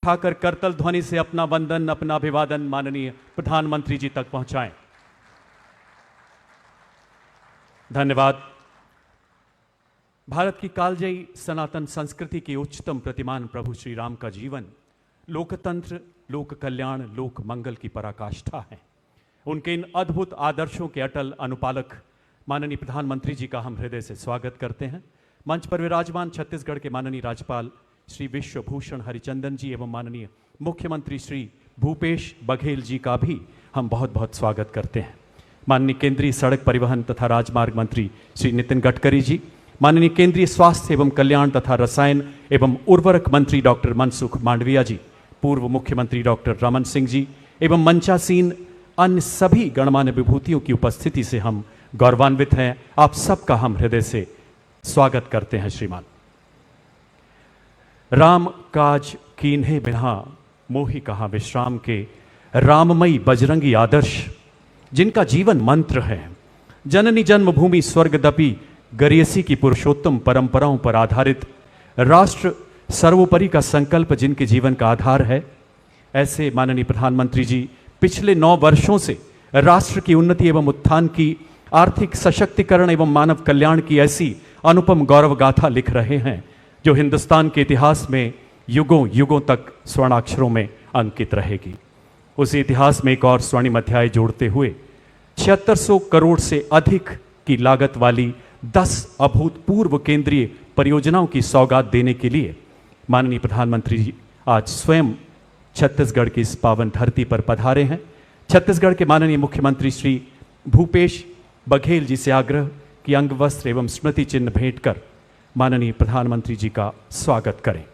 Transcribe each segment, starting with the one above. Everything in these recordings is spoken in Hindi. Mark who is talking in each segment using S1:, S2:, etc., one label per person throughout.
S1: उठाकर करतल ध्वनि से अपना वंदन, अपना अभिवादन माननीय प्रधानमंत्री जी तक पहुंचाएं। धन्यवाद। भारत की कालजयी सनातन संस्कृति की उच्चतम प्रतिमान प्रभु श्री राम का जीवन लोकतंत्र, लोक कल्याण, लोक मंगल की पराकाष्ठा है। उनके इन अद्भुत आदर्शों के अटल अनुपालक माननीय प्रधानमंत्री जी का हम हृदय से स्वागत करते हैं। मंच पर विराजमान छत्तीसगढ़ के माननीय राज्यपाल श्री विश्वभूषण हरिचंदन जी एवं माननीय मुख्यमंत्री श्री भूपेश बघेल जी का भी हम बहुत बहुत स्वागत करते हैं। माननीय केंद्रीय सड़क परिवहन तथा राजमार्ग मंत्री श्री नितिन गडकरी जी, माननीय केंद्रीय स्वास्थ्य एवं कल्याण तथा रसायन एवं उर्वरक मंत्री डॉक्टर मनसुख मांडविया जी, पूर्व मुख्यमंत्री डॉक्टर रमन सिंह जी एवं मंचासीन अन्य सभी गणमान्य विभूतियों की उपस्थिति से हम गौरवान्वित हैं। आप सबका हम हृदय से स्वागत करते हैं। श्रीमान, राम काज कीन्हे बिना मोहि कहा विश्राम के, राममयी बजरंगी आदर्श जिनका जीवन मंत्र है, जननी जन्मभूमि स्वर्गदपि गरियसी की पुरुषोत्तम परंपराओं पर आधारित राष्ट्र सर्वोपरि का संकल्प जिनके जीवन का आधार है, ऐसे माननीय प्रधानमंत्री जी पिछले 9 वर्षों से राष्ट्र की उन्नति एवं उत्थान की, आर्थिक सशक्तिकरण एवं मानव कल्याण की ऐसी अनुपम गौरव गाथा लिख रहे हैं जो हिंदुस्तान के इतिहास में युगों युगों तक स्वर्णाक्षरों में अंकित रहेगी। उसी इतिहास में एक और स्वर्णिम अध्याय जोड़ते हुए 7600 करोड़ से अधिक की लागत वाली 10 अभूतपूर्व केंद्रीय परियोजनाओं की सौगात देने के लिए माननीय प्रधानमंत्री जी आज स्वयं छत्तीसगढ़ की इस पावन धरती पर पधारे हैं। छत्तीसगढ़ के माननीय मुख्यमंत्री श्री भूपेश बघेल जी से आग्रह कि अंग वस्त्र एवं स्मृति चिन्ह भेंट कर माननीय प्रधानमंत्री जी का स्वागत करें।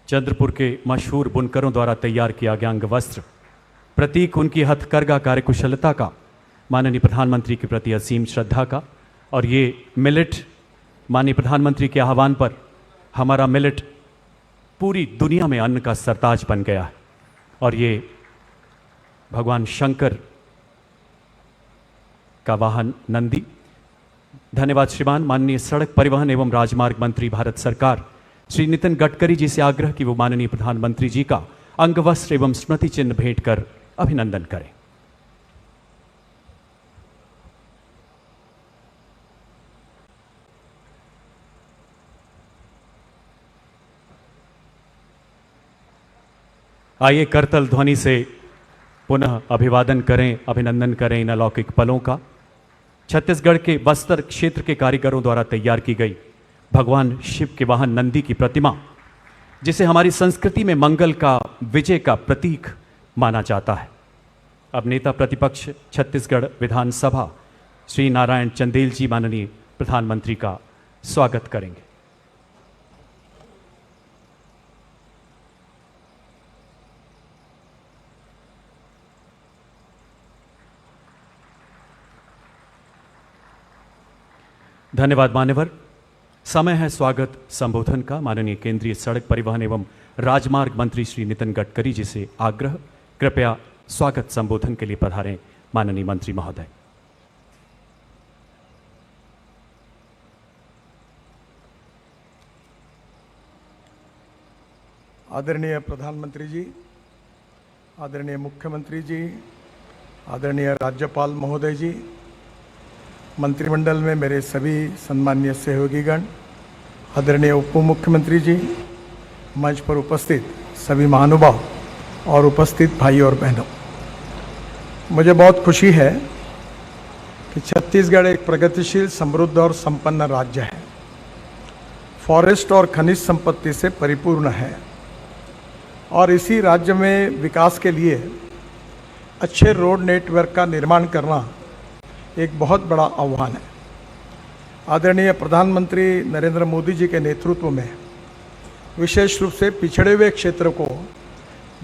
S1: चंद्रपुर के मशहूर बुनकरों द्वारा तैयार किया गया अंग वस्त्र प्रतीक उनकी हथकरघा कार्यकुशलता का, माननीय प्रधानमंत्री के प्रति असीम श्रद्धा का। और ये मिलेट माननीय प्रधानमंत्री के आह्वान पर हमारा मिलेट पूरी दुनिया में अन्न का सरताज बन गया है और ये भगवान शंकर का वाहन नंदी। धन्यवाद श्रीमान। माननीय सड़क परिवहन एवं राजमार्ग मंत्री भारत सरकार श्री नितिन गडकरी जी से आग्रह कि वो माननीय प्रधानमंत्री जी का अंग वस्त्र एवं स्मृति चिन्ह भेंट कर अभिनंदन करें। आइए करतल ध्वनि से पुनः अभिवादन करें, अभिनंदन करें इन अलौकिक पलों का। छत्तीसगढ़ के बस्तर क्षेत्र के कारीगरों द्वारा तैयार की गई भगवान शिव के वाहन नंदी की प्रतिमा, जिसे हमारी संस्कृति में मंगल का, विजय का प्रतीक माना जाता है। अब नेता प्रतिपक्ष छत्तीसगढ़ विधानसभा श्री नारायण चंदेल जी माननीय प्रधानमंत्री का स्वागत करेंगे। धन्यवाद मान्यवर। समय है स्वागत संबोधन का। माननीय केंद्रीय सड़क परिवहन एवं राजमार्ग मंत्री श्री नितिन गडकरी जी से आग्रह, कृपया स्वागत संबोधन के लिए पधारें माननीय मंत्री महोदय।
S2: आदरणीय प्रधानमंत्री जी, आदरणीय मुख्यमंत्री जी, आदरणीय राज्यपाल महोदय जी, मंत्रिमंडल में मेरे सभी सम्माननीय सहयोगीगण, आदरणीय उप मुख्यमंत्री जी, मंच पर उपस्थित सभी महानुभाव और उपस्थित भाई और बहनों, मुझे बहुत खुशी है कि छत्तीसगढ़ एक प्रगतिशील, समृद्ध और संपन्न राज्य है। फॉरेस्ट और खनिज संपत्ति से परिपूर्ण है और इसी राज्य में विकास के लिए अच्छे रोड नेटवर्क का निर्माण करना एक बहुत बड़ा आह्वान है। आदरणीय प्रधानमंत्री नरेंद्र मोदी जी के नेतृत्व में विशेष रूप से पिछड़े हुए क्षेत्र को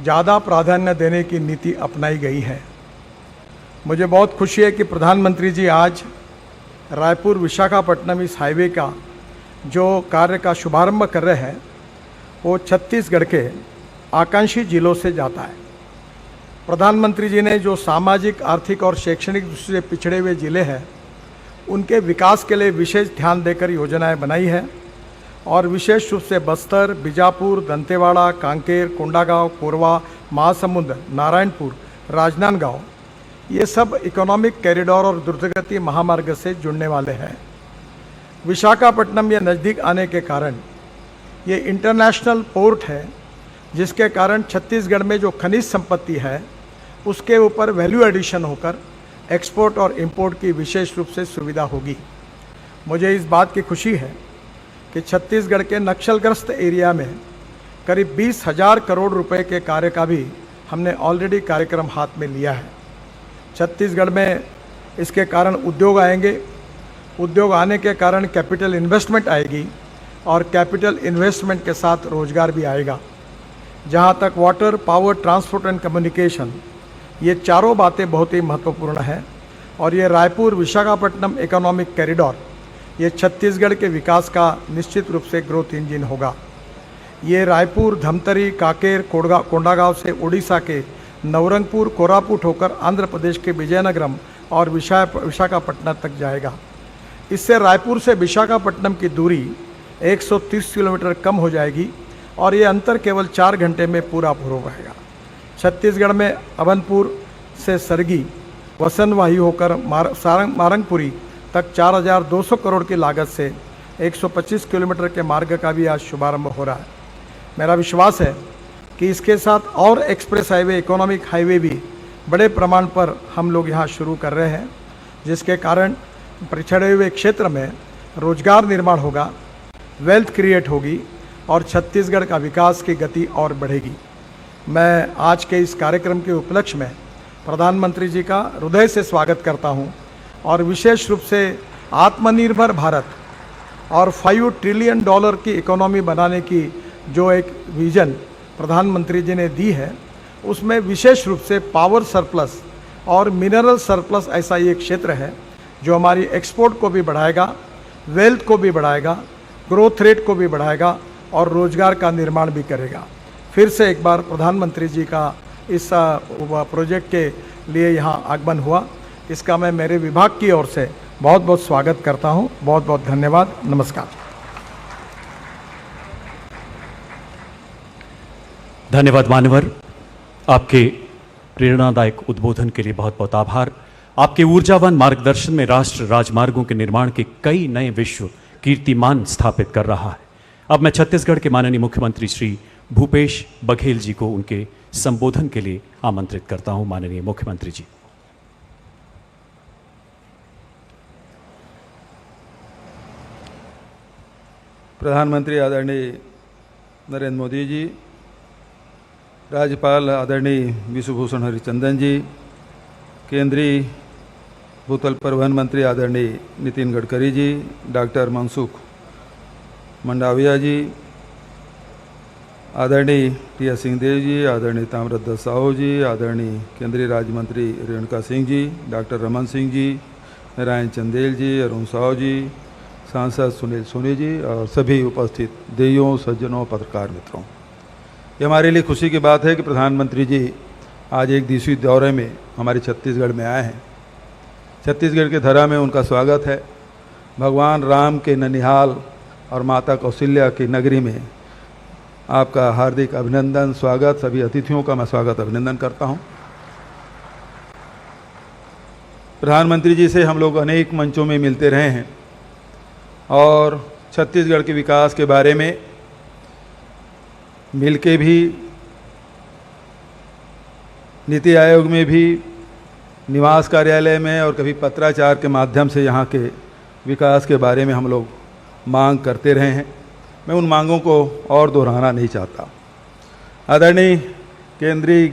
S2: ज़्यादा प्राधान्य देने की नीति अपनाई गई है। मुझे बहुत खुशी है कि प्रधानमंत्री जी आज रायपुर विशाखापट्टनम इस हाईवे का जो कार्य का शुभारंभ कर रहे हैं वो छत्तीसगढ़ के आकांक्षी जिलों से जाता है। प्रधानमंत्री जी ने जो सामाजिक, आर्थिक और शैक्षणिक दृष्टि से पिछड़े हुए जिले हैं उनके विकास के लिए विशेष ध्यान देकर योजनाएं बनाई है और विशेष रूप से बस्तर, बीजापुर, दंतेवाड़ा, कांकेर, कोंडागांव, कोरबा, महासमुंद, नारायणपुर, राजनांदगांव ये सब इकोनॉमिक कॉरिडोर और द्रुतगति महामार्ग से जुड़ने वाले हैं। विशाखापट्टनम ये नज़दीक आने के कारण ये इंटरनेशनल पोर्ट है, जिसके कारण छत्तीसगढ़ में जो खनिज संपत्ति है उसके ऊपर वैल्यू एडिशन होकर एक्सपोर्ट और इंपोर्ट की विशेष रूप से सुविधा होगी। मुझे इस बात की खुशी है कि छत्तीसगढ़ के नक्सलग्रस्त एरिया में करीब 20,000 करोड़ रुपए के कार्य का भी हमने ऑलरेडी कार्यक्रम हाथ में लिया है। छत्तीसगढ़ में इसके कारण उद्योग आएंगे, उद्योग आने के कारण कैपिटल इन्वेस्टमेंट आएगी और कैपिटल इन्वेस्टमेंट के साथ रोजगार भी आएगा। जहाँ तक water, power, transport and communication ये चारों बातें बहुत ही महत्वपूर्ण हैं और ये रायपुर विशाखापट्टनम इकोनॉमिक कॉरिडोर ये छत्तीसगढ़ के विकास का निश्चित रूप से ग्रोथ इंजन होगा। ये रायपुर, धमतरी, कांकेर, कोंडागांव से उड़ीसा के नवरंगपुर, कोरापुट होकर आंध्र प्रदेश के विजयनगरम और विशाखापट्टनम तक जाएगा। इससे रायपुर से विशाखापट्टनम की दूरी 130 किलोमीटर कम हो जाएगी और ये अंतर केवल 4 घंटे में पूरा हो पाएगा। छत्तीसगढ़ में अभनपुर से सरगी, वसनवाही होकर मारंगपुरी तक 4,200 करोड़ की लागत से 125 किलोमीटर के मार्ग का भी आज शुभारंभ हो रहा है। मेरा विश्वास है कि इसके साथ और एक्सप्रेस हाईवे, इकोनॉमिक हाईवे भी बड़े प्रमाण पर हम लोग यहाँ शुरू कर रहे हैं, जिसके कारण पिछड़े हुए क्षेत्र में रोजगार निर्माण होगा, वेल्थ क्रिएट होगी और छत्तीसगढ़ का विकास की गति और बढ़ेगी। मैं आज के इस कार्यक्रम के उपलक्ष्य में प्रधानमंत्री जी का हृदय से स्वागत करता हूं और विशेष रूप से आत्मनिर्भर भारत और $5 ट्रिलियन की इकोनॉमी बनाने की जो एक विजन प्रधानमंत्री जी ने दी है, उसमें विशेष रूप से पावर सरप्लस और मिनरल सरप्लस ऐसा एक क्षेत्र है जो हमारी एक्सपोर्ट को भी बढ़ाएगा, वेल्थ को भी बढ़ाएगा, ग्रोथ रेट को भी बढ़ाएगा और रोजगार का निर्माण भी करेगा। फिर से एक बार प्रधानमंत्री जी का इस प्रोजेक्ट के लिए यहाँ आगमन हुआ, इसका मैं मेरे विभाग की ओर से बहुत बहुत स्वागत करता हूँ। बहुत बहुत धन्यवाद। नमस्कार।
S1: धन्यवाद मान्यवर, आपके प्रेरणादायक उद्बोधन के लिए बहुत बहुत आभार। आपके ऊर्जावान मार्गदर्शन में राष्ट्र राजमार्गों के निर्माण के कई नए विश्व कीर्तिमान स्थापित कर रहा है। अब मैं छत्तीसगढ़ के माननीय मुख्यमंत्री श्री भूपेश बघेल जी को उनके संबोधन के लिए आमंत्रित करता हूं। माननीय मुख्यमंत्री जी।
S3: प्रधानमंत्री आदरणीय नरेंद्र मोदी जी, राज्यपाल आदरणीय विश्वभूषण हरिचंदन जी, केंद्रीय भूतल परिवहन मंत्री आदरणीय नितिन गडकरी जी, डॉक्टर मनसुख मंडाविया जी, आदरणीय टी.एस. सिंहदेव जी, आदरणीय ताम्रध्वज साहू जी, आदरणीय केंद्रीय राज्य मंत्री रेणुका सिंह जी, डॉक्टर रमन सिंह जी, नारायण चंदेल जी, अरुण साहू जी, सांसद सुनील सोनी जी और सभी उपस्थित देवियों, सज्जनों, पत्रकार मित्रों, ये हमारे लिए खुशी की बात है कि प्रधानमंत्री जी आज एक दिवसीय दौरे में हमारे छत्तीसगढ़ में आए हैं। छत्तीसगढ़ के धरा में उनका स्वागत है। भगवान राम के ननिहाल और माता कौशल्या की नगरी में आपका हार्दिक अभिनंदन, स्वागत। सभी अतिथियों का मैं स्वागत अभिनंदन करता हूं। प्रधानमंत्री जी से हम लोग अनेक मंचों में मिलते रहे हैं और छत्तीसगढ़ के विकास के बारे में मिलके भी, नीति आयोग में भी, निवास कार्यालय में और कभी पत्राचार के माध्यम से यहाँ के विकास के बारे में हम लोग मांग करते रहे हैं। मैं उन मांगों को और दोहराना नहीं चाहता। आदरणीय केंद्रीय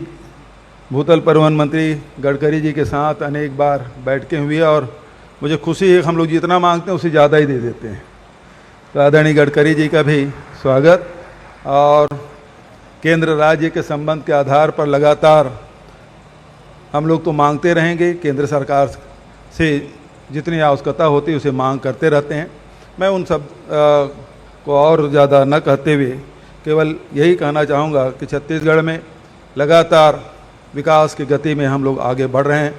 S3: भूतल परिवहन मंत्री गडकरी जी के साथ अनेक बार बैठकें हुई और मुझे खुशी है कि हम लोग जितना मांगते हैं उससे ज़्यादा ही दे देते हैं। तो आदरणीय गडकरी जी का भी स्वागत। और केंद्र राज्य के संबंध के आधार पर लगातार हम लोग तो मांगते रहेंगे, केंद्र सरकार से जितनी आवश्यकता होती है उसे मांग करते रहते हैं। मैं उन सब को और ज़्यादा न कहते हुए केवल यही कहना चाहूँगा कि छत्तीसगढ़ में लगातार विकास की गति में हम लोग आगे बढ़ रहे हैं।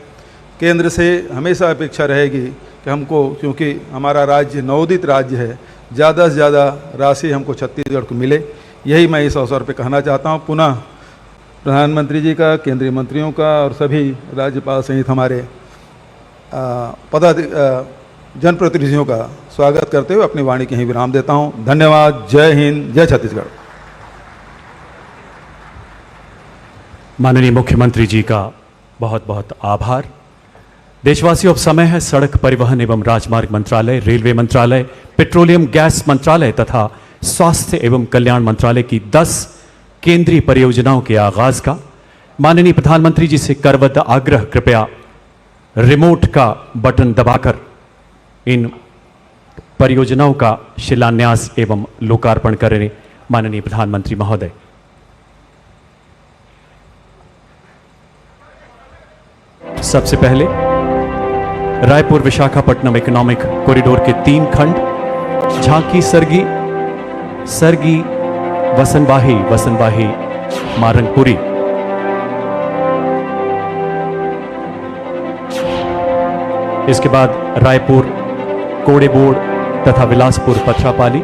S3: केंद्र से हमेशा अपेक्षा रहेगी कि हमको, क्योंकि हमारा राज्य नवोदित राज्य है, ज़्यादा से ज़्यादा राशि हमको छत्तीसगढ़ को मिले। यही मैं इस अवसर पर कहना चाहता हूँ। पुनः प्रधानमंत्री जी का, केंद्रीय मंत्रियों का और सभी राज्यपाल सहित हमारे जनप्रतिनिधियों का स्वागत करते हुए अपनी वाणी के यहीं विराम देता हूँ। धन्यवाद। जय हिंद, जय छत्तीसगढ़।
S1: माननीय मुख्यमंत्री जी का बहुत बहुत आभार। देशवासियों, अब समय है सड़क परिवहन एवं राजमार्ग मंत्रालय, रेलवे मंत्रालय, पेट्रोलियम गैस मंत्रालय तथा स्वास्थ्य एवं कल्याण मंत्रालय की 10 केंद्रीय परियोजनाओं के आगाज का। माननीय प्रधानमंत्री जी से करबद्ध आग्रह, कृपया रिमोट का बटन दबाकर इन परियोजनाओं का शिलान्यास एवं लोकार्पण करें। माननीय प्रधानमंत्री महोदय। सबसे पहले रायपुर विशाखापट्टनम इकोनॉमिक कॉरिडोर के 3 खंड झांकी सरगी, सरगी वसनवाही, वसनवाही मारंगपुरी। इसके बाद रायपुर कोड़ेबोड़ तथा बिलासपुर पथरापाली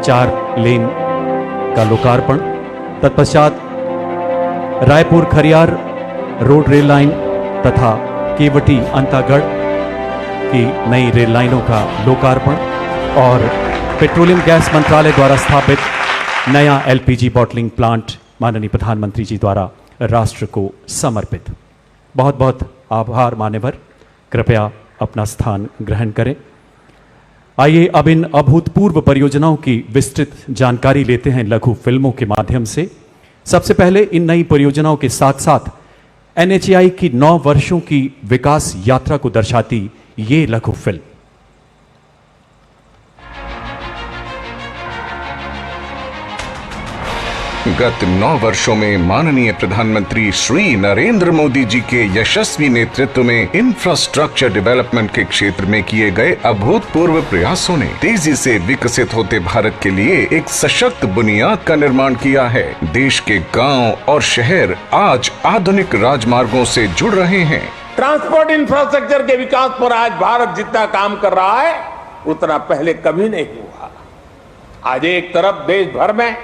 S1: 4 लेन का लोकार्पण। तत्पश्चात Raipur Khariar road rail line तथा केवटी अंतागढ़ की नई रेल लाइनों का लोकार्पण और पेट्रोलियम गैस मंत्रालय द्वारा स्थापित नया एलपीजी बॉटलिंग प्लांट माननीय प्रधानमंत्री जी द्वारा राष्ट्र को समर्पित। बहुत बहुत आभार मान्यवर। कृपया अपना स्थान ग्रहण करें। आइए अब इन अभूतपूर्व परियोजनाओं की विस्तृत जानकारी लेते हैं लघु फिल्मों के माध्यम से। सबसे पहले इन नई परियोजनाओं के साथ साथ एनएचएआई की 9 वर्षों की विकास यात्रा को दर्शाती ये लघु फिल्म।
S4: गत 9 वर्षों में माननीय प्रधानमंत्री श्री नरेंद्र मोदी जी के यशस्वी नेतृत्व में इंफ्रास्ट्रक्चर डेवलपमेंट के क्षेत्र में किए गए अभूतपूर्व प्रयासों ने तेजी से विकसित होते भारत के लिए एक सशक्त बुनियाद का निर्माण किया है। देश के गांव और शहर आज आधुनिक राजमार्गों से जुड़ रहे हैं।
S5: ट्रांसपोर्ट इंफ्रास्ट्रक्चर के विकास पर आज भारत जितना काम कर रहा है उतना पहले कभी नहीं हुआ। आज एक तरफ देश भर में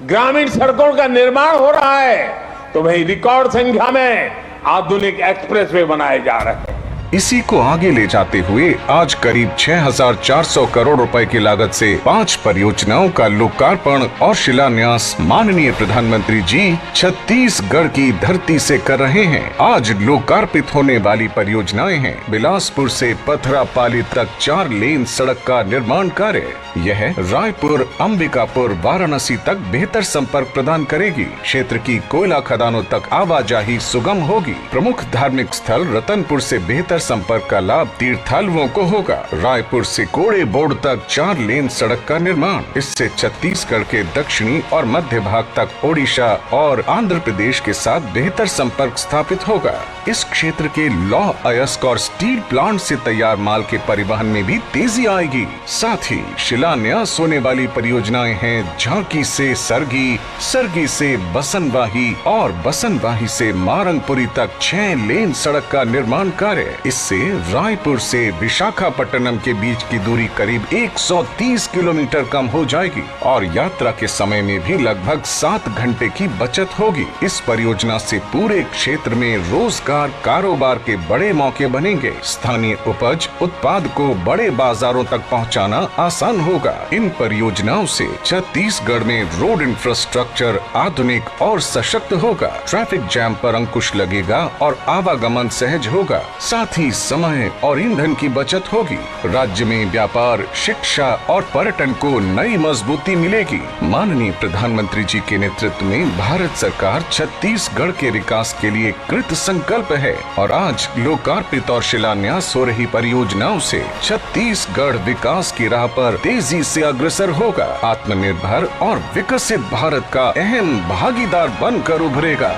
S5: ग्रामीण सड़कों का निर्माण हो रहा है तो वहीं रिकॉर्ड संख्या में आधुनिक एक्सप्रेसवे बनाए जा रहे हैं।
S4: इसी को आगे ले जाते हुए आज करीब 6,400 करोड़ रुपए की लागत से 5 परियोजनाओं का लोकार्पण और शिलान्यास माननीय प्रधानमंत्री जी छत्तीसगढ़ की धरती से कर रहे हैं। आज लोकार्पित होने वाली परियोजनाएं हैं बिलासपुर से पथरापाली तक 4 लेन सड़क का निर्माण कार्य। यह रायपुर, अंबिकापुर, वाराणसी तक बेहतर संपर्क प्रदान करेगी। क्षेत्र की कोयला खदानों तक आवाजाही सुगम होगी। प्रमुख धार्मिक स्थल रतनपुर से बेहतर संपर्क का लाभ तीर्थालुओं को होगा। रायपुर से कोड़ेबोड़ तक 4 लेन सड़क का निर्माण, इससे छत्तीसगढ़ के दक्षिणी और मध्य भाग तक ओडिशा और आंध्र प्रदेश के साथ बेहतर संपर्क स्थापित होगा। इस क्षेत्र के लौह अयस्क और स्टील प्लांट से तैयार माल के परिवहन में भी तेजी आएगी। साथ ही शिलान्यास होने वाली परियोजनाएं हैं झांकी से सरगी, सरगी से बसनवाही और बसनवाही से मारंगपुरी तक 6 लेन सड़क का निर्माण कार्य। इससे रायपुर से विशाखापट्टनम के बीच की दूरी करीब 130 किलोमीटर कम हो जाएगी और यात्रा के समय में भी लगभग 7 घंटे की बचत होगी। इस परियोजना से पूरे क्षेत्र में रोजगार, कारोबार के बड़े मौके बनेंगे। स्थानीय उपज उत्पाद को बड़े बाजारों तक पहुंचाना आसान होगा। इन परियोजनाओं से छत्तीसगढ़ में रोड इंफ्रास्ट्रक्चर आधुनिक और सशक्त होगा। ट्रैफिक जैम पर अंकुश लगेगा और आवागमन सहज होगा। साथ ही समय और ईंधन की बचत होगी। राज्य में व्यापार, शिक्षा और पर्यटन को नई मजबूती मिलेगी। माननीय प्रधानमंत्री जी के नेतृत्व में भारत सरकार छत्तीसगढ़ के विकास के लिए कृत संकल्प है और आज लोकार्पित और शिलान्यास हो रही परियोजनाओं से छत्तीसगढ़ विकास की राह पर तेजी से अग्रसर होगा। आत्मनिर्भर और विकसित भारत का अहम भागीदार बनकर उभरेगा।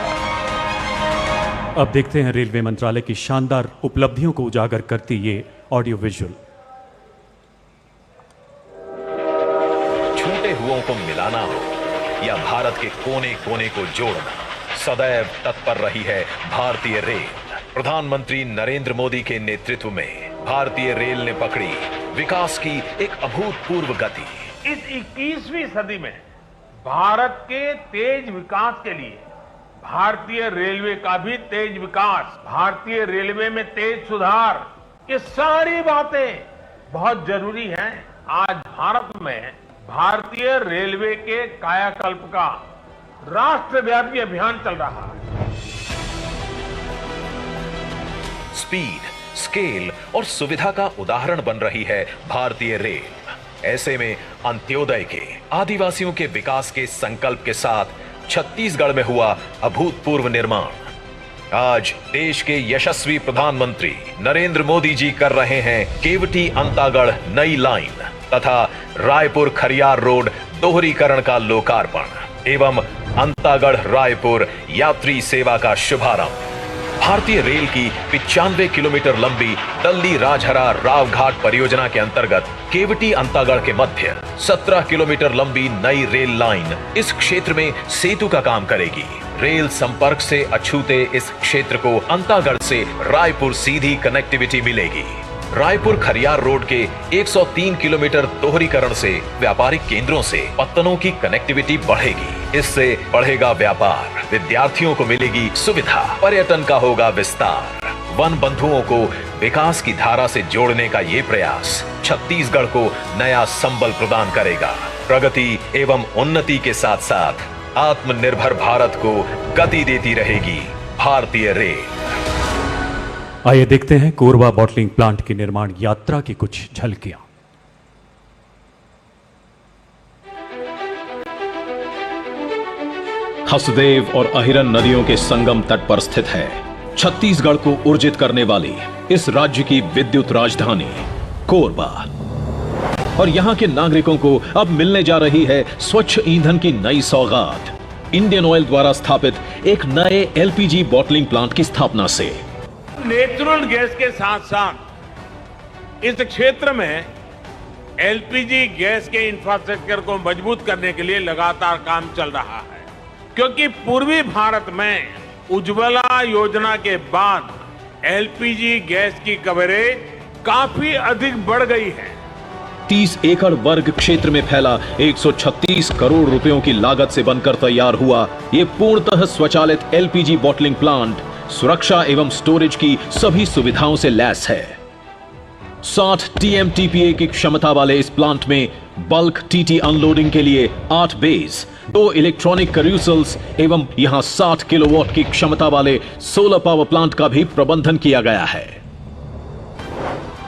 S1: अब देखते हैं रेलवे मंत्रालय की शानदार उपलब्धियों को उजागर करती ये ऑडियो विजुअल।
S6: छूटे हुओं को मिलाना हो या भारत के कोने कोने को जोड़ना, सदैव तत्पर रही है भारतीय रेल। प्रधानमंत्री नरेंद्र मोदी के नेतृत्व में भारतीय रेल ने पकड़ी विकास की एक अभूतपूर्व गति।
S5: इस 21वीं सदी में भारत के तेज विकास के लिए भारतीय रेलवे का भी तेज विकास, भारतीय रेलवे में तेज सुधार, ये सारी बातें बहुत जरूरी हैं। आज भारत में भारतीय रेलवे के कायाकल्प का राष्ट्रव्यापी अभियान चल रहा है।
S6: स्पीड, स्केल और सुविधा का उदाहरण बन रही है भारतीय रेल। ऐसे में अंत्योदय के, आदिवासियों के विकास के संकल्प के साथ छत्तीसगढ़ में हुआ अभूतपूर्व निर्माण। आज देश के यशस्वी प्रधानमंत्री नरेंद्र मोदी जी कर रहे हैं केवटी अंतागढ़ नई लाइन तथा रायपुर खरियार रोड दोहरीकरण का लोकार्पण एवं अंतागढ़ रायपुर यात्री सेवा का शुभारंभ। भारतीय रेल की 95 किलोमीटर लंबी दल्ली राजहरा रावघाट परियोजना के अंतर्गत केवटी अंतागढ़ के मध्य 17 किलोमीटर लंबी नई रेल लाइन इस क्षेत्र में सेतु का काम करेगी। रेल संपर्क से अछूते इस क्षेत्र को अंतागढ़ से रायपुर सीधी कनेक्टिविटी मिलेगी। रायपुर खरियार रोड के 103 किलोमीटर दोहरीकरण से व्यापारिक केंद्रों से पत्तनों की कनेक्टिविटी बढ़ेगी। इससे बढ़ेगा व्यापार, विद्यार्थियों को मिलेगी सुविधा, पर्यटन का होगा विस्तार। वन बंधुओं को विकास की धारा से जोड़ने का ये प्रयास छत्तीसगढ़ को नया संबल प्रदान करेगा। प्रगति एवं उन्नति के साथ साथ आत्मनिर्भर भारत को गति देती रहेगी भारतीय रेल।
S1: आइए देखते हैं कोरबा बॉटलिंग प्लांट की निर्माण यात्रा की कुछ झलकियां।
S6: हसदेव और अहिरन नदियों के संगम तट पर स्थित है छत्तीसगढ़ को ऊर्जित करने वाली इस राज्य की विद्युत राजधानी कोरबा। और यहां के नागरिकों को अब मिलने जा रही है स्वच्छ ईंधन की नई सौगात इंडियन ऑयल द्वारा स्थापित एक नए एलपीजी बॉटलिंग प्लांट की स्थापना से।
S5: नेचुरल गैस के साथ साथ इस क्षेत्र में एलपीजी गैस के इंफ्रास्ट्रक्चर को मजबूत करने के लिए लगातार काम चल रहा है, क्योंकि पूर्वी भारत में उज्ज्वला योजना के बाद एलपीजी गैस की कवरेज काफी अधिक बढ़ गई है।
S6: 30 एकड़ वर्ग क्षेत्र में फैला 136 करोड़ रुपयों की लागत से बनकर तैयार हुआ ये पूर्णतः स्वचालित एलपीजी बॉटलिंग प्लांट सुरक्षा एवं स्टोरेज की सभी सुविधाओं से लैस है। 60 टीएमटीपीए की क्षमता वाले इस प्लांट में बल्क टीटी अनलोडिंग के लिए 8 बेस, 2 इलेक्ट्रॉनिक करूसल्स एवं यहां 60 किलोवाट की क्षमता वाले सोलर पावर प्लांट का भी प्रबंधन किया गया है।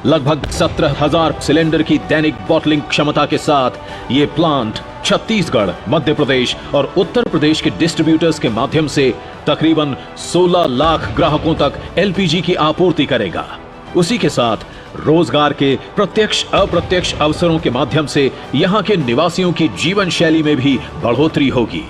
S6: लगभग 17,000 सिलेंडर की दैनिक बॉटलिंग क्षमता के साथ ये प्लांट छत्तीसगढ़, मध्य प्रदेश और उत्तर प्रदेश के डिस्ट्रीब्यूटर्स के माध्यम से तकरीबन 16 लाख ग्राहकों तक एलपीजी की आपूर्ति करेगा। उसी के साथ रोजगार के प्रत्यक्ष अप्रत्यक्ष अवसरों के माध्यम से यहां के निवासियों की जीवन शैली में भी बढ़ोतरी होगी।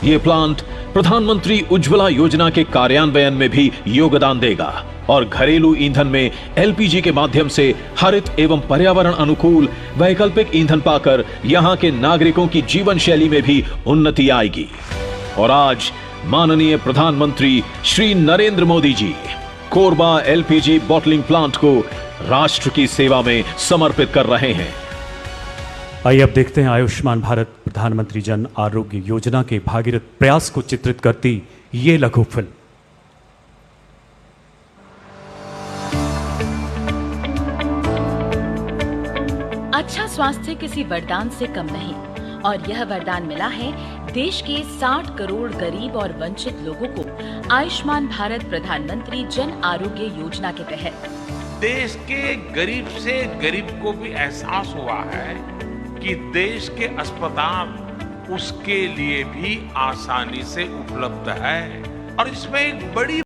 S6: ये प्लांट प्रधानमंत्री उज्ज्वला योजना के कार्यान्वयन में भी योगदान देगा और घरेलू ईंधन में एलपीजी के माध्यम से हरित एवं पर्यावरण अनुकूल वैकल्पिक ईंधन पाकर यहां के नागरिकों की जीवन शैली में भी उन्नति आएगी। और आज माननीय प्रधानमंत्री Shri Narendra Modi ji Korba LPG bottling plant को राष्ट्र की सेवा में समर्पित कर रहे हैं।
S1: आइए अब देखते हैं आयुष्मान भारत प्रधानमंत्री जन आरोग्य योजना के भागीरथ प्रयास को चित्रित करती ये लघु फिल्म।
S7: अच्छा स्वास्थ्य किसी वरदान से कम नहीं, और यह वरदान मिला है देश के 60 करोड़ गरीब और वंचित लोगों को आयुष्मान भारत प्रधानमंत्री जन आरोग्य योजना के तहत।
S5: देश के गरीब से गरीब को भी एहसास हुआ है कि देश के अस्पताल उसके लिए भी आसानी से उपलब्ध है, और इसमें एक बड़ी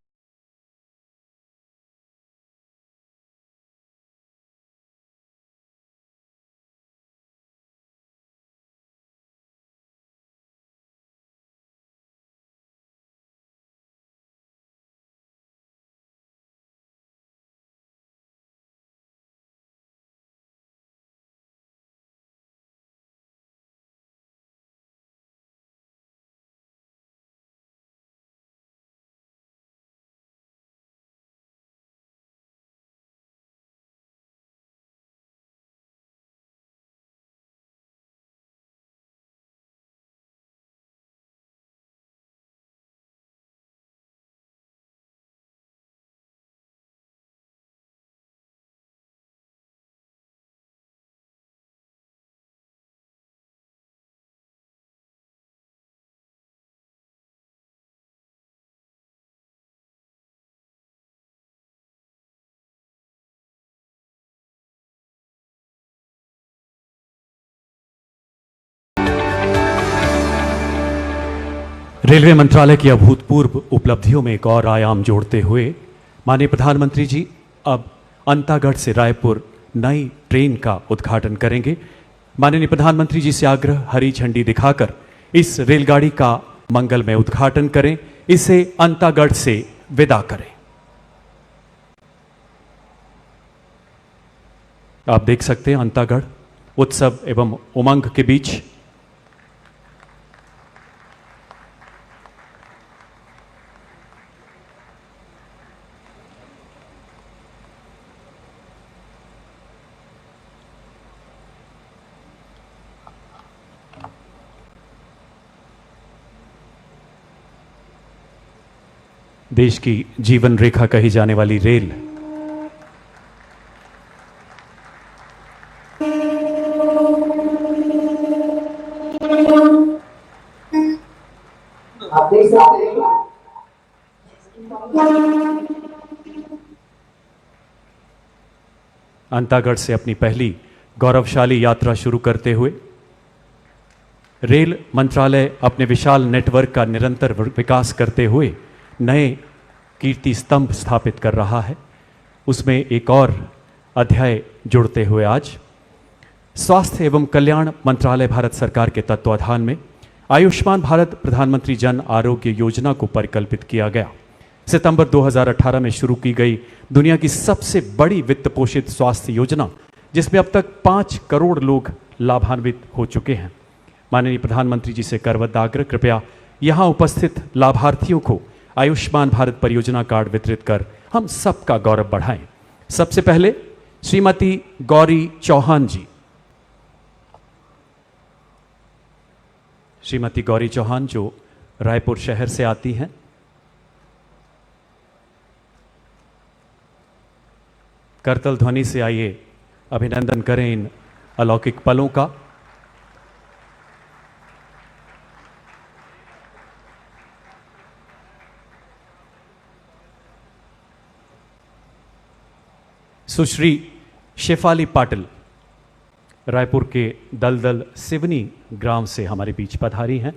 S1: रेलवे मंत्रालय की अभूतपूर्व उपलब्धियों में एक और आयाम जोड़ते हुए माननीय प्रधानमंत्री जी अब अंतागढ़ से रायपुर नई ट्रेन का उद्घाटन करेंगे। माननीय प्रधानमंत्री जी से आग्रह, हरी झंडी दिखाकर इस रेलगाड़ी का मंगलमय उद्घाटन करें, इसे अंतागढ़ से विदा करें। आप देख सकते हैं अंतागढ़ उत्सव एवं उमंग के बीच देश की जीवन रेखा कही जाने वाली रेल
S8: आप देख सकते हैं
S1: अंतागढ़ से अपनी पहली गौरवशाली यात्रा शुरू करते हुए रेल मंत्रालय अपने विशाल नेटवर्क का निरंतर विकास करते हुए नए कीर्ति स्तंभ स्थापित कर रहा है। उसमें एक और अध्याय जुड़ते हुए आज स्वास्थ्य एवं कल्याण मंत्रालय भारत सरकार के तत्वाधान में आयुष्मान भारत प्रधानमंत्री जन आरोग्य योजना को परिकल्पित किया गया। सितंबर 2018 में शुरू की गई दुनिया की सबसे बड़ी वित्त पोषित स्वास्थ्य योजना, जिसमें अब तक 5 करोड़ लोग लाभान्वित हो चुके हैं। माननीय प्रधानमंत्री जी से करवत आग्रह, कृपया यहां उपस्थित लाभार्थियों को आयुष्मान भारत परियोजना कार्ड वितरित कर हम सबका गौरव बढ़ाएं। सबसे पहले श्रीमती गौरी चौहान जी। श्रीमती गौरी चौहान जो रायपुर शहर से आती हैं। करतल ध्वनि से आइए अभिनंदन करें इन अलौकिक पलों का। सुश्री शेफाली पाटिल रायपुर के दलदल सिवनी ग्राम से हमारे बीच पधारी हैं।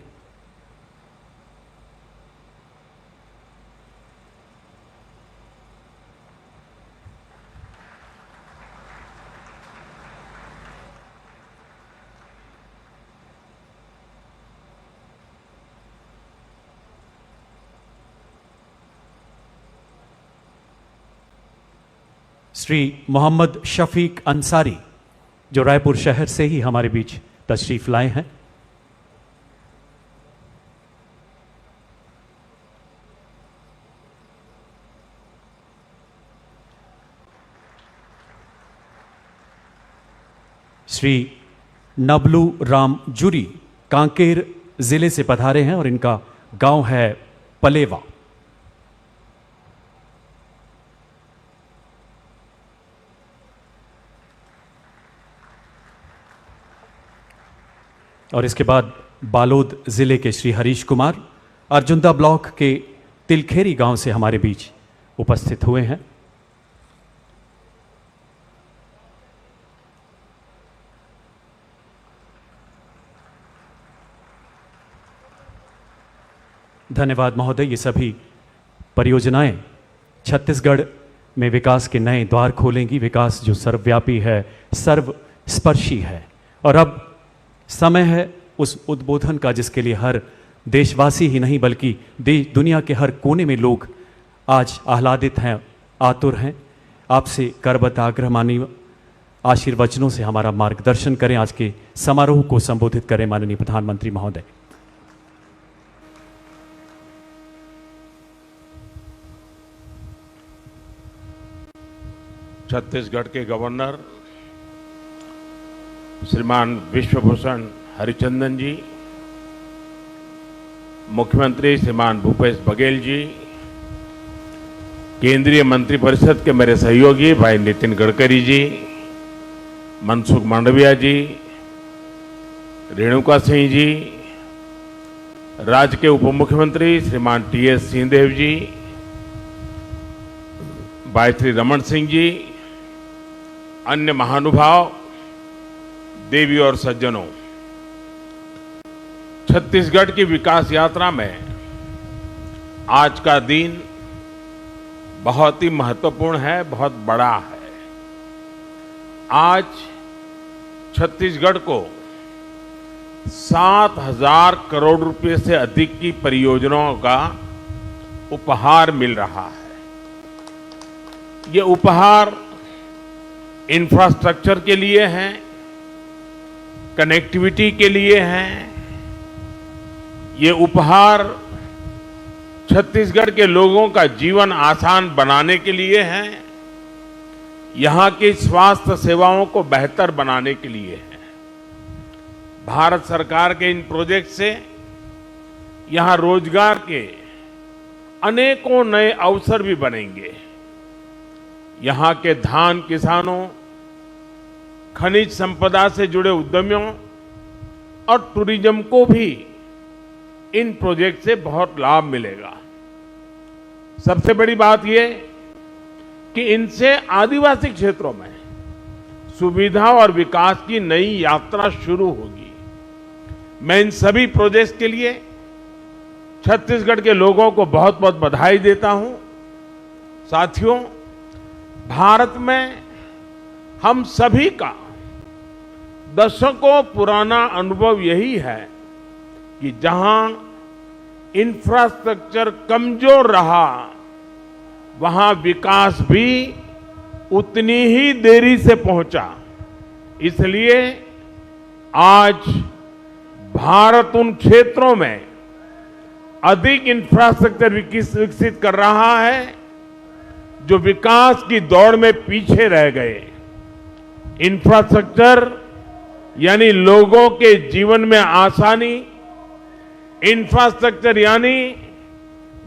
S1: श्री मोहम्मद शफीक अंसारी जो रायपुर शहर से ही हमारे बीच तशरीफ लाए हैं। श्री नबलू राम जुरी कांकेर जिले से पधारे हैं और इनका गांव है पलेवा। और इसके बाद बालोद जिले के श्री हरीश कुमार अर्जुंदा ब्लॉक के तिलखेरी गांव से हमारे बीच उपस्थित हुए हैं। धन्यवाद महोदय। ये सभी परियोजनाएं छत्तीसगढ़ में विकास के नए द्वार खोलेंगी। विकास जो सर्वव्यापी है, सर्वस्पर्शी है और अब समय है उस उद्बोधन का जिसके लिए हर देशवासी ही नहीं बल्कि दुनिया के हर कोने में लोग आज आह्लादित हैं, आतुर हैं। आपसे करबद्ध आग्रह, माननीय आशीर्वचनों से हमारा मार्गदर्शन करें। आज के समारोह को संबोधित करें माननीय प्रधानमंत्री महोदय।
S5: छत्तीसगढ़ के गवर्नर श्रीमान विश्वभूषण हरिचंदन जी, मुख्यमंत्री श्रीमान भूपेश बघेल जी, केंद्रीय मंत्रिपरिषद के मेरे सहयोगी भाई नितिन गडकरी जी, मनसुख मांडविया जी, रेणुका सिंह जी, राज्य के उप मुख्यमंत्री श्रीमान टी.एस. सिंहदेव जी, भाई श्री रमन सिंह जी, अन्य महानुभाव, देवी और सज्जनों, छत्तीसगढ़ की विकास यात्रा में आज का दिन बहुत ही महत्वपूर्ण है, बहुत बड़ा है। आज छत्तीसगढ़ को 7,000 करोड़ रुपए से अधिक की परियोजनाओं का उपहार मिल रहा है। ये उपहार इंफ्रास्ट्रक्चर के लिए है, कनेक्टिविटी के लिए है। ये उपहार छत्तीसगढ़ के लोगों का जीवन आसान बनाने के लिए है, यहाँ की स्वास्थ्य सेवाओं को बेहतर बनाने के लिए है। भारत सरकार के इन प्रोजेक्ट से यहाँ रोजगार के अनेकों नए अवसर भी बनेंगे। यहाँ के धान किसानों, खनिज संपदा से जुड़े उद्यमियों और टूरिज्म को भी इन प्रोजेक्ट से बहुत लाभ मिलेगा। सबसे बड़ी बात यह कि इनसे आदिवासी क्षेत्रों में सुविधा और विकास की नई यात्रा शुरू होगी। मैं इन सभी प्रोजेक्ट्स के लिए छत्तीसगढ़ के लोगों को बहुत बहुत बधाई देता हूं। साथियों, भारत में हम सभी का दशकों पुराना अनुभव यही है कि जहां इंफ्रास्ट्रक्चर कमजोर रहा, वहां विकास भी उतनी ही देरी से पहुंचा। इसलिए आज भारत उन क्षेत्रों में अधिक इंफ्रास्ट्रक्चर विकसित कर रहा है जो विकास की दौड़ में पीछे रह गए। इंफ्रास्ट्रक्चर यानी लोगों के जीवन में आसानी, इंफ्रास्ट्रक्चर यानी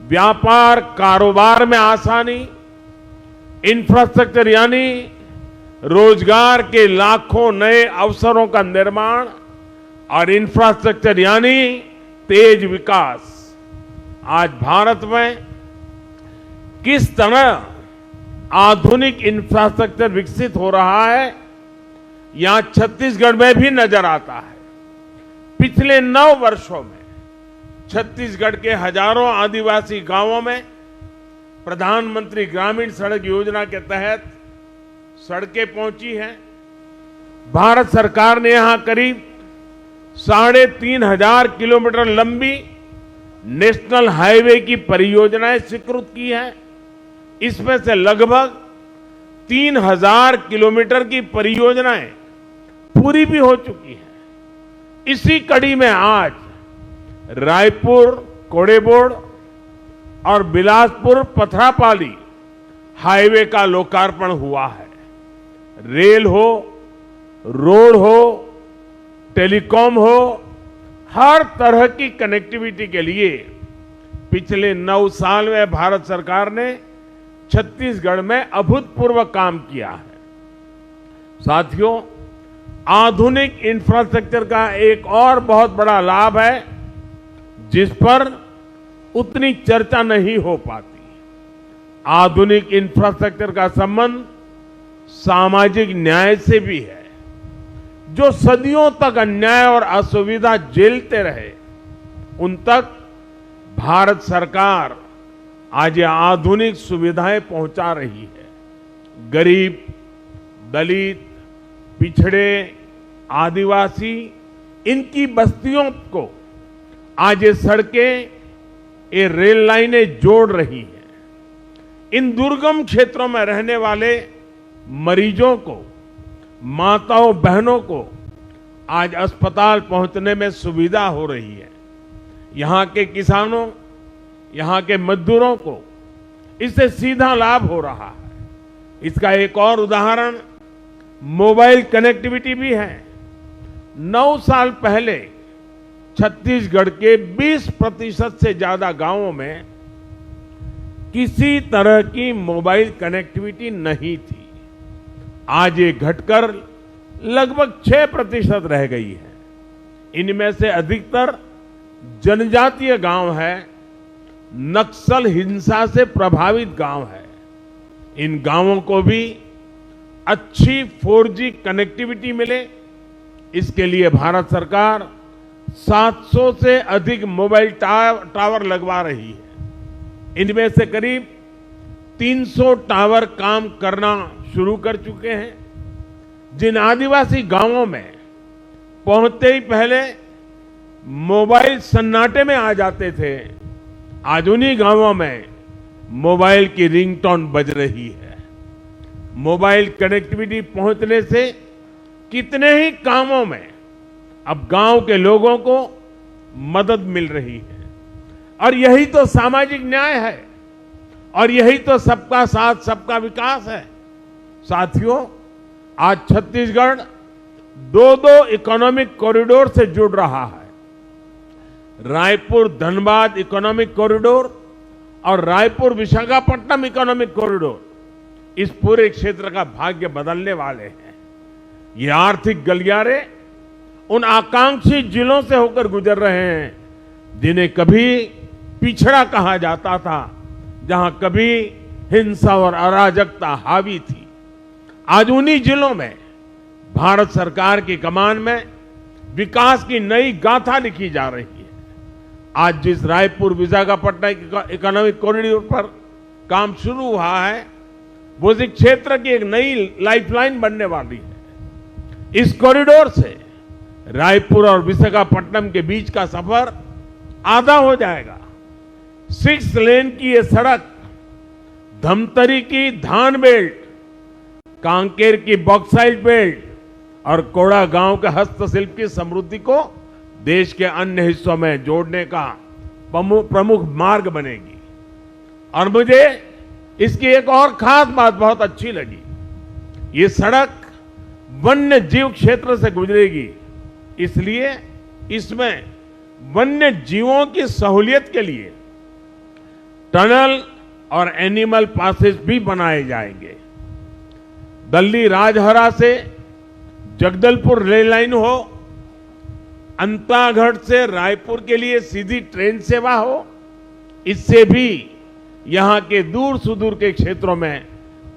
S5: व्यापार कारोबार में आसानी, इंफ्रास्ट्रक्चर यानी रोजगार के लाखों नए अवसरों का निर्माण और इंफ्रास्ट्रक्चर यानी तेज विकास। आज भारत में किस तरह आधुनिक इंफ्रास्ट्रक्चर विकसित हो रहा है, यहां छत्तीसगढ़ में भी नजर आता है। पिछले 9 वर्षों में छत्तीसगढ़ के हजारों आदिवासी गांवों में प्रधानमंत्री ग्रामीण सड़क योजना के तहत सड़कें पहुंची हैं। भारत सरकार ने यहां करीब 3,500 किलोमीटर लंबी नेशनल हाईवे की परियोजनाएं स्वीकृत की हैं। इसमें से लगभग 3,000 किलोमीटर की परियोजनाएं पूरी भी हो चुकी हैं। इसी कड़ी में आज रायपुर कोड़ेबोड़ और बिलासपुर पथरापाली हाईवे का लोकार्पण हुआ है। रेल हो, रोड हो, टेलीकॉम हो, हर तरह की कनेक्टिविटी के लिए पिछले 9 साल में भारत सरकार ने छत्तीसगढ़ में अभूतपूर्व काम किया है। साथियों, आधुनिक इंफ्रास्ट्रक्चर का एक और बहुत बड़ा लाभ है जिस पर उतनी चर्चा नहीं हो पाती। आधुनिक इंफ्रास्ट्रक्चर का संबंध सामाजिक न्याय से भी है। जो सदियों तक अन्याय और असुविधा झेलते रहे, उन तक भारत सरकार आज ये आधुनिक सुविधाएं पहुंचा रही है। गरीब, दलित, पिछड़े, आदिवासी, इनकी बस्तियों को आज ये सड़कें, ये रेल लाइनें जोड़ रही हैं। इन दुर्गम क्षेत्रों में रहने वाले मरीजों को, माताओं बहनों को आज अस्पताल पहुंचने में सुविधा हो रही है। यहाँ के किसानों, यहाँ के मजदूरों को इससे सीधा लाभ हो रहा है। इसका एक और उदाहरण मोबाइल कनेक्टिविटी भी है। 9 साल पहले छत्तीसगढ़ के 20% से ज्यादा गांवों में किसी तरह की मोबाइल कनेक्टिविटी नहीं थी। आज ये घटकर लगभग 6% रह गई है। इनमें से अधिकतर जनजातीय गांव है, नक्सल हिंसा से प्रभावित गांव है। इन गांवों को भी अच्छी 4G कनेक्टिविटी मिले, इसके लिए भारत सरकार 700 से अधिक मोबाइल टावर लगवा रही है। इनमें से करीब 300 टावर काम करना शुरू कर चुके हैं। जिन आदिवासी गांवों में पहुंचते ही पहले मोबाइल सन्नाटे में आ जाते थे, आज उन्हीं गांवों में मोबाइल की रिंगटोन बज रही है। मोबाइल कनेक्टिविटी पहुंचने से कितने ही कामों में अब गांव के लोगों को मदद मिल रही है। और यही तो सामाजिक न्याय है, और यही तो सबका साथ सबका विकास है। साथियों, आज छत्तीसगढ़ दो इकोनॉमिक कॉरिडोर से जुड़ रहा है। रायपुर धनबाद इकोनॉमिक कॉरिडोर और रायपुर विशाखापट्टनम इकोनॉमिक कॉरिडोर इस पूरे क्षेत्र का भाग्य बदलने वाले हैं। ये आर्थिक गलियारे उन आकांक्षी जिलों से होकर गुजर रहे हैं जिन्हें कभी पिछड़ा कहा जाता था, जहां कभी हिंसा और अराजकता हावी थी। आज उन्हीं जिलों में भारत सरकार की कमान में विकास की नई गाथा लिखी जा रही है। आज जिस रायपुर विशाखापट्टनम इकोनॉमिक कॉरिडोर पर काम शुरू हुआ है, वो इस क्षेत्र की एक नई लाइफलाइन बनने वाली है। इस कॉरिडोर से रायपुर और विशाखापट्टनम के बीच का सफर आधा हो जाएगा। 6 लेन की ये सड़क धमतरी की धान बेल्ट, कांकेर की बॉक्साइट बेल्ट और कोड़ा गांव के हस्तशिल्प की समृद्धि को देश के अन्य हिस्सों में जोड़ने का प्रमुख मार्ग बनेगी। और मुझे इसकी एक और खास बात बहुत अच्छी लगी। ये सड़क वन्य जीव क्षेत्र से गुजरेगी, इसलिए इसमें वन्य जीवों की सहूलियत के लिए टनल और एनिमल पासेस भी बनाए जाएंगे। दिल्ली राजहरा से जगदलपुर रेल लाइन हो, अंतागढ़ से रायपुर के लिए सीधी ट्रेन सेवा हो, इससे भी यहां के दूर सुदूर के क्षेत्रों में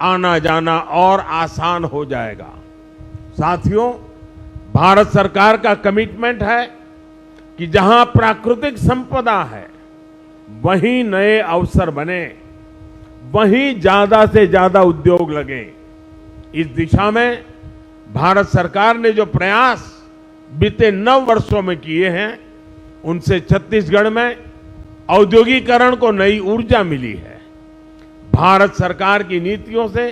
S5: आना जाना और आसान हो जाएगा। साथियों, भारत सरकार का कमिटमेंट है कि जहां प्राकृतिक संपदा है वहीं नए अवसर बने, वहीं ज्यादा से ज्यादा उद्योग लगे। इस दिशा में भारत सरकार ने जो प्रयास बीते 9 वर्षों में किए हैं, उनसे छत्तीसगढ़ में औद्योगिकरण को नई ऊर्जा मिली है। भारत सरकार की नीतियों से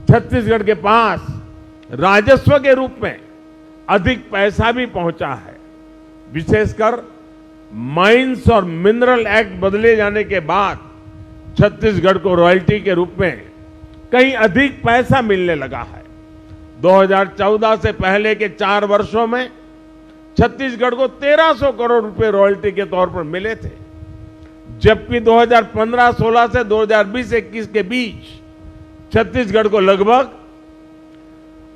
S5: छत्तीसगढ़ के पास राजस्व के रूप में अधिक पैसा भी पहुंचा है। विशेषकर माइंस और मिनरल एक्ट बदले जाने के बाद छत्तीसगढ़ को रॉयल्टी के रूप में कहीं अधिक पैसा मिलने लगा है। 2014 से पहले के 4 वर्षों में छत्तीसगढ़ को 1300 करोड़ रुपए रॉयल्टी के तौर पर मिले थे, जबकि 2015-16 से 2020-21 के बीच छत्तीसगढ़ को लगभग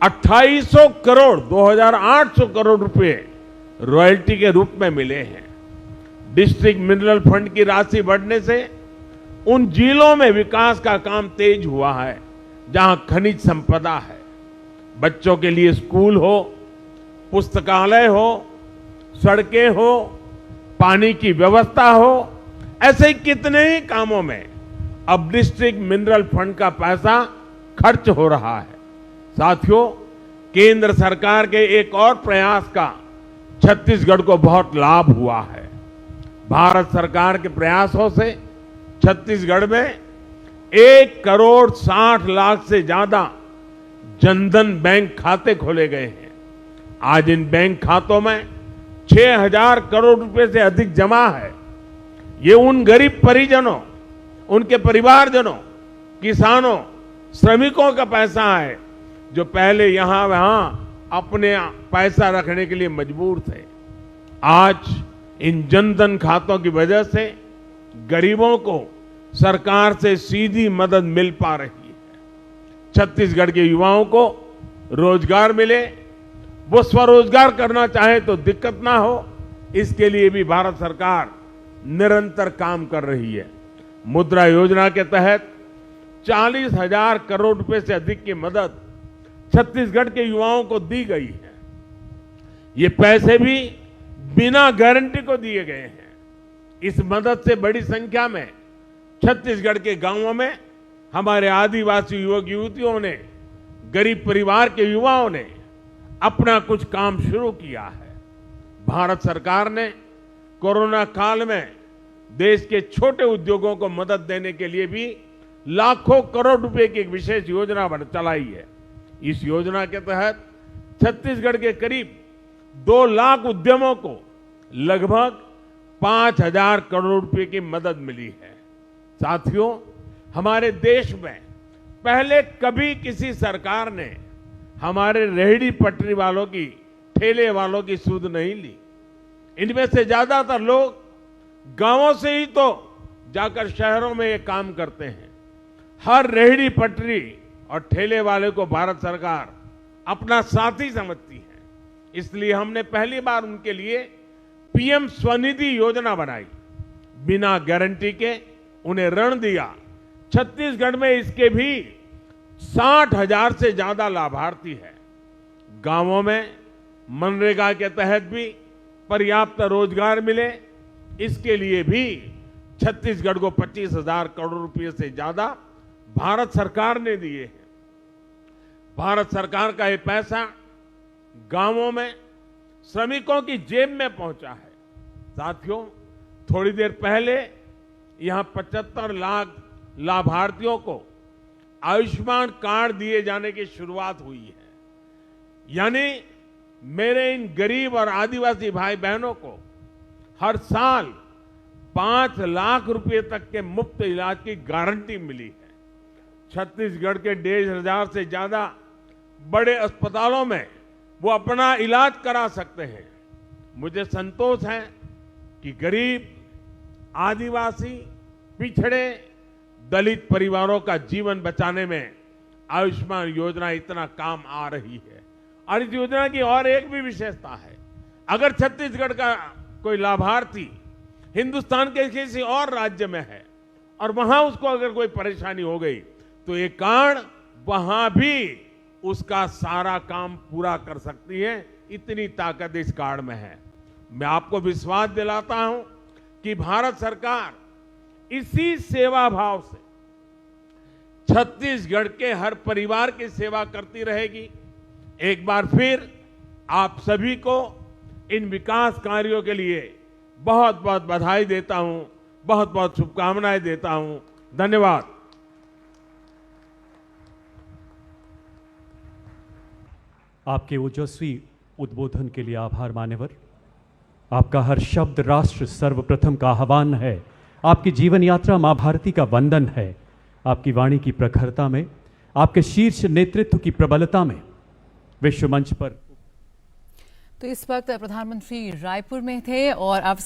S5: 2800 करोड़ 2800 करोड़ रुपए रॉयल्टी के रूप में मिले हैं। डिस्ट्रिक्ट मिनरल फंड की राशि बढ़ने से उन जिलों में विकास का काम तेज हुआ है जहां खनिज संपदा है। बच्चों के लिए स्कूल हो, पुस्तकालय हो, सड़कें हो, पानी की व्यवस्था हो, ऐसे कितने ही कामों में अब डिस्ट्रिक्ट मिनरल फंड का पैसा खर्च हो रहा है। साथियों, केंद्र सरकार के एक और प्रयास का छत्तीसगढ़ को बहुत लाभ हुआ है। भारत सरकार के प्रयासों से छत्तीसगढ़ में 1,60,00,000 से ज्यादा जनधन बैंक खाते खोले गए हैं। आज इन बैंक खातों में 6,000 करोड़ रुपए से अधिक जमा है। ये उन गरीब परिजनों, उनके परिवारजनों, किसानों, श्रमिकों का पैसा है जो पहले यहां वहां अपने पैसा रखने के लिए मजबूर थे। आज इन जनधन खातों की वजह से गरीबों को सरकार से सीधी मदद मिल पा रही है। छत्तीसगढ़ के युवाओं को रोजगार मिले, वो स्वरोजगार करना चाहे तो दिक्कत ना हो, इसके लिए भी भारत सरकार निरंतर काम कर रही है। मुद्रा योजना के तहत 40,000 करोड़ रुपए से अधिक की मदद छत्तीसगढ़ के युवाओं को दी गई है। ये पैसे भी बिना गारंटी को दिए गए हैं। इस मदद से बड़ी संख्या में छत्तीसगढ़ के गांवों में हमारे आदिवासी युवक युवतियों ने, गरीब परिवार के युवाओं ने अपना कुछ काम शुरू किया है। भारत सरकार ने कोरोना काल में देश के छोटे उद्योगों को मदद देने के लिए भी लाखों करोड़ रुपए की एक विशेष योजना चलाई है। इस योजना के तहत छत्तीसगढ़ के करीब 2 लाख उद्यमों को लगभग 5,000 करोड़ रुपए की मदद मिली है। साथियों, हमारे देश में पहले कभी किसी सरकार ने हमारे रेहड़ी पटरी वालों की, ठेले वालों की सुध नहीं ली। इनमें से ज्यादातर लोग गांवों से ही तो जाकर शहरों में ये काम करते हैं। हर रेहड़ी पटरी और ठेले वाले को भारत सरकार अपना साथी समझती है। इसलिए हमने पहली बार उनके लिए पीएम स्वनिधि योजना बनाई। बिना गारंटी के उन्हें ऋण दिया। छत्तीसगढ़ में इसके भी 60,000 से ज्यादा लाभार्थी है। गांवों में मनरेगा के तहत भी पर्याप्त रोजगार मिले, इसके लिए भी छत्तीसगढ़ को 25,000 करोड़ रुपए से ज्यादा भारत सरकार ने दिए हैं। भारत सरकार का ये पैसा गांवों में श्रमिकों की जेब में पहुंचा है। साथियों, थोड़ी देर पहले यहां 75 लाख लाभार्थियों को आयुष्मान कार्ड दिए जाने की शुरुआत हुई है। यानी मेरे इन गरीब और आदिवासी भाई बहनों को हर साल 5 लाख रुपए तक के मुफ्त इलाज की गारंटी मिली है। छत्तीसगढ़ के 1,500 से ज्यादा बड़े अस्पतालों में वो अपना इलाज करा सकते हैं। मुझे संतोष है कि गरीब, आदिवासी, पिछड़े, दलित परिवारों का जीवन बचाने में आयुष्मान योजना इतना काम आ रही है। और इस योजना की और एक भी विशेषता है, अगर छत्तीसगढ़ का कोई लाभार्थी हिंदुस्तान के किसी और राज्य में है और वहां उसको अगर कोई परेशानी हो गई तो ये कार्ड वहां भी उसका सारा काम पूरा कर सकती है। इतनी ताकत इस कार्ड में है। मैं आपको विश्वास दिलाता हूं कि भारत सरकार इसी सेवा भाव से छत्तीसगढ़ के हर परिवार की सेवा करती रहेगी। एक बार फिर आप सभी को इन विकास कार्यों के लिए बहुत बहुत बधाई देता हूं, बहुत बहुत शुभकामनाएं देता हूं। धन्यवाद।
S1: आपके ओजस्वी उद्बोधन के लिए आभार मान्यवर। आपका हर शब्द राष्ट्र सर्वप्रथम का आह्वान है। आपकी जीवन यात्रा मां भारती का वंदन है। आपकी वाणी की प्रखरता में, आपके शीर्ष नेतृत्व की प्रबलता में विश्व मंच पर।
S8: तो इस वक्त प्रधानमंत्री रायपुर में थे और अब